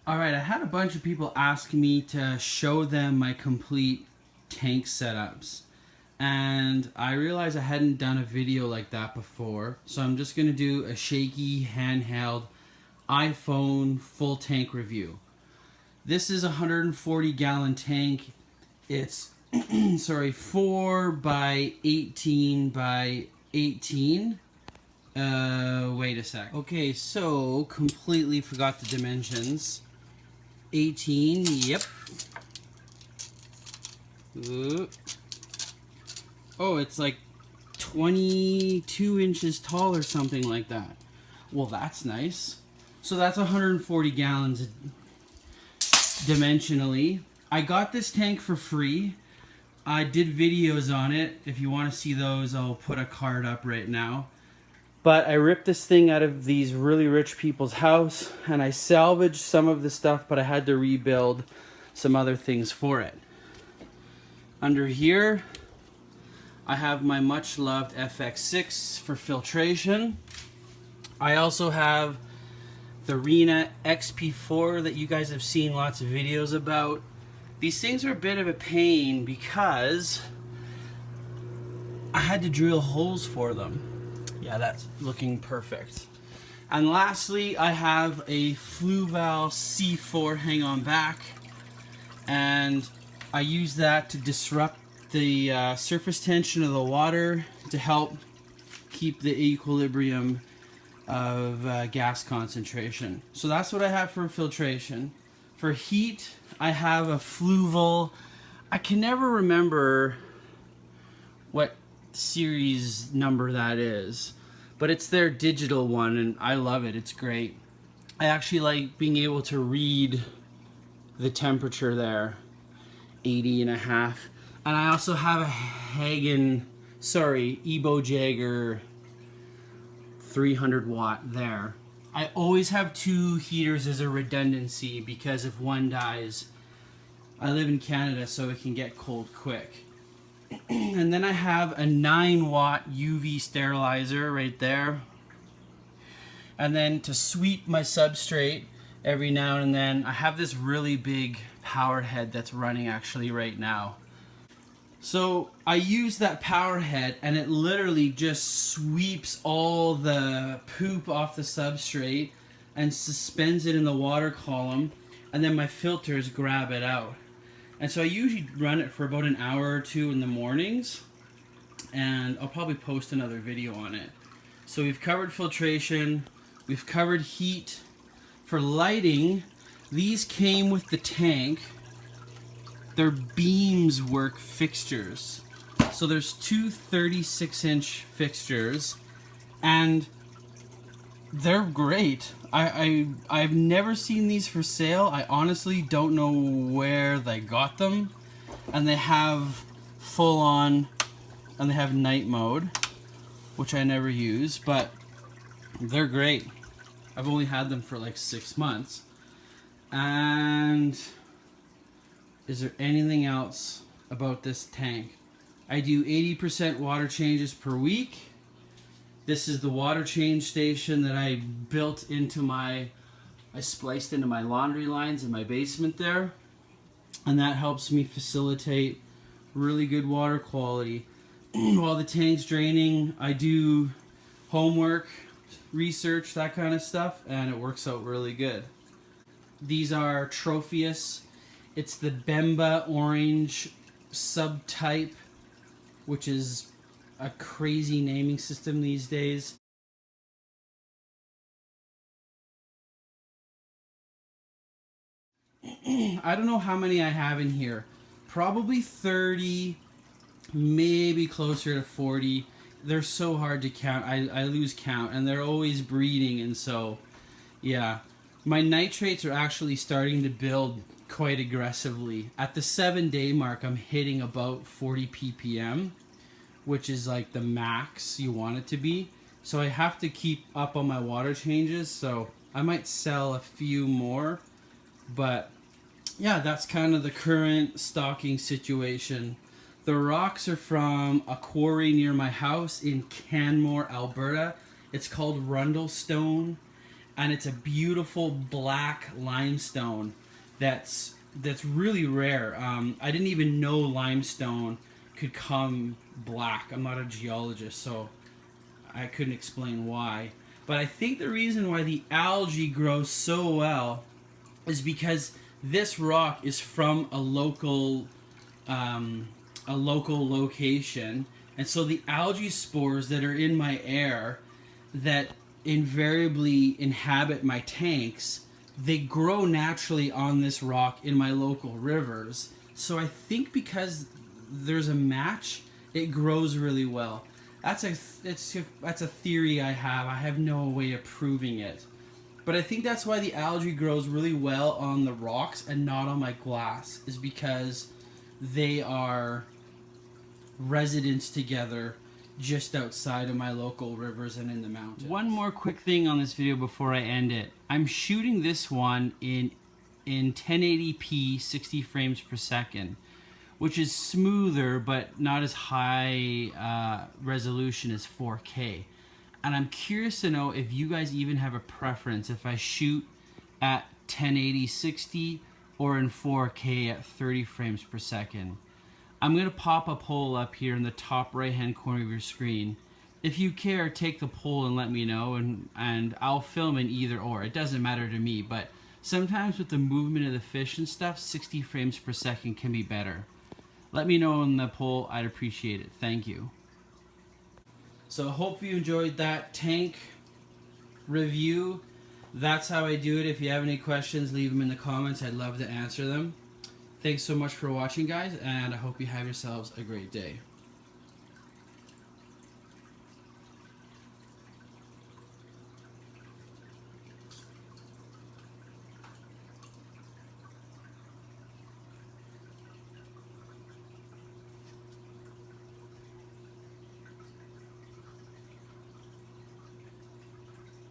Alright, I had a bunch of people ask me to show them my complete tank setups. And I realized I hadn't done a video like that before. So I'm just going to do a shaky, handheld iPhone full tank review. This is a 140 gallon tank. It's, sorry, 4 by 18 by 18. Wait a sec. Okay, so completely forgot the dimensions. 18, yep. Ooh. Oh, it's like 22 inches tall or something like that. Well, that's nice. So that's 140 gallons dimensionally. I got this tank for free. I did videos on it. If you want to see those, I'll put a card up right now. But I ripped this thing out of these really rich people's house, and I salvaged some of the stuff, but I had to rebuild some other things for it. Under here, I have my much loved FX6 for filtration. I also have the Rena XP4 that you guys have seen lots of videos about. These things are a bit of a pain because I had to drill holes for them. Yeah, that's looking perfect. And lastly, I have a Fluval C4 hang on back, and I use that to disrupt the surface tension of the water to help keep the equilibrium of gas concentration. So that's what I have for filtration. For heat, I have a Fluval. I can never remember what series number that is, but it's their digital one and I love it. It's great. I actually like being able to read the temperature there, 80.5. And I also have a Jager 300 watt there. I always have two heaters as a redundancy because if one dies, I live in Canada so it can get cold quick. And then I have a 9 watt UV sterilizer right there. And then to sweep my substrate every now and then, I have this really big power head that's running actually right now. So I use that power head and it literally just sweeps all the poop off the substrate and suspends it in the water column, and then my filters grab it out. And so I usually run it for about an hour or two in the mornings, and I'll probably post another video on it. So we've covered filtration, we've covered heat. For lighting, these came with the tank. They're BeamsWork fixtures. So there's two 36-inch fixtures, and they're great. I've never seen these for sale. I honestly don't know where they got them. And they have full on, and they have night mode, which I never use, but they're great. I've only had them for like 6 months. And is there anything else about this tank? I do 80% water changes per week. This is the water change station that I built into I spliced into my laundry lines in my basement there. And that helps me facilitate really good water quality. While the tank's draining, I do homework, research, that kind of stuff, and it works out really good. These are Tropheus. It's the Bemba orange subtype, which is a crazy naming system these days. I don't know how many I have in here. Probably 30, maybe closer to 40. They're so hard to count. I lose count, and they're always breeding, and so, yeah. My nitrates are actually starting to build quite aggressively. At the 7-day mark, I'm hitting about 40 ppm, which is like the max you want it to be. So I have to keep up on my water changes, so I might sell a few more, but yeah, that's kind of the current stocking situation. The rocks are from a quarry near my house in Canmore, Alberta. It's called Rundle Stone, and it's a beautiful black limestone that's really rare. I didn't even know limestone could come black. I'm not a geologist, so I couldn't explain why. But I think the reason why the algae grows so well is because this rock is from a local location, and so the algae spores that are in my air that invariably inhabit my tanks, they grow naturally on this rock in my local rivers. So I think because there's a match, it grows really well. That's a theory I have. I have no way of proving it. But I think that's why the algae grows really well on the rocks and not on my glass, is because they are residents together just outside of my local rivers and in the mountains. One more quick thing on this video before I end it. I'm shooting this one in 1080p 60 frames per second, which is smoother but not as high resolution as 4K. And I'm curious to know if you guys even have a preference if I shoot at 1080 60 or in 4K at 30 frames per second. I'm going to pop a poll up here in the top right hand corner of your screen. If you care, take the poll and let me know, and I'll film in either or. It doesn't matter to me, but sometimes with the movement of the fish and stuff, 60 frames per second can be better. Let me know in the poll. I'd appreciate it. Thank you. So hope you enjoyed that tank review. That's how I do it. If you have any questions, leave them in the comments. I'd love to answer them. Thanks so much for watching, guys, and I hope you have yourselves a great day.